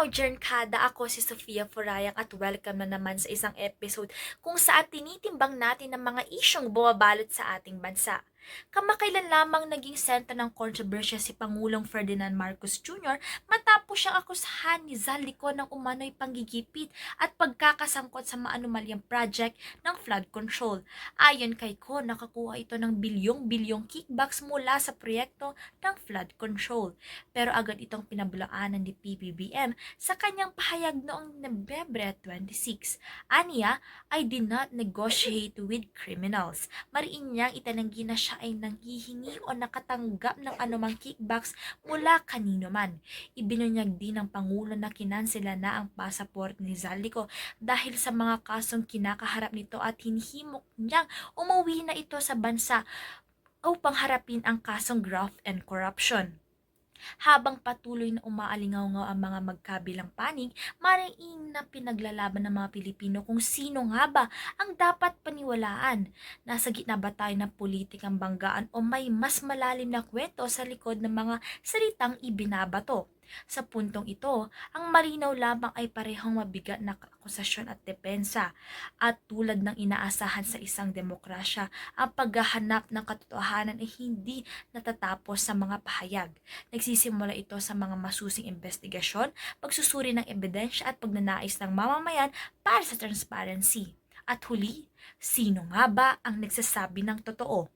Diyan ako si Sofia Forayang at welcome na naman sa isang episode kung saan tinitimbang natin ang mga isyong bumabalot sa ating bansa. Kamakailan lamang naging sentro ng kontrobersya si Pangulong Ferdinand Marcos Jr. matapos siyang akusahan ni Zaldico ng umano'y panggigipit at pagkakasangkot sa maanumalyang project ng flood control. Ayon kay Ko, nakakuha ito ng bilyong-bilyong kickbacks mula sa proyekto ng flood control. Pero agad itong pinabulaanan ni PBBM sa kanyang pahayag noong Nobyembre 26. Aniya, "I did not negotiate with criminals." Mariin niyang itinanggi na siya ay nanghihingi o nakatanggap ng anumang kickbacks mula kanino man. Ibinunyag din ng Pangulo na kinansela na ang pasaport ni Zaldico dahil sa mga kasong kinakaharap nito at hinihimok niyang umuwi na ito sa bansa upang harapin ang kasong graft and corruption. Habang patuloy na umaalingaw ang mga magkabilang panig, mariin na pinaglalaban ng mga Pilipino kung sino nga ba ang dapat paniwalaan. Nasa gitna ba tayo ng politikang banggaan o may mas malalim na kwento sa likod ng mga salitang ibinabato? Sa puntong ito, ang malinaw lamang ay parehong mabigat na akusasyon at depensa. At tulad ng inaasahan sa isang demokrasya, ang paghahanap ng katotohanan ay hindi natatapos sa mga pahayag. Nagsisimula ito sa mga masusing investigasyon, pagsusuri ng ebidensya at pagnanais ng mamamayan para sa transparency. At huli, sino nga ba ang nagsasabi ng totoo?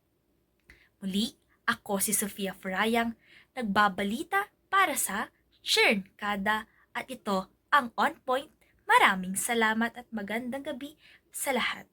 Muli, ako si Sofia Farayang, nagbabalita para sa Chern Kada at ito ang On Point. Maraming salamat at magandang gabi sa lahat.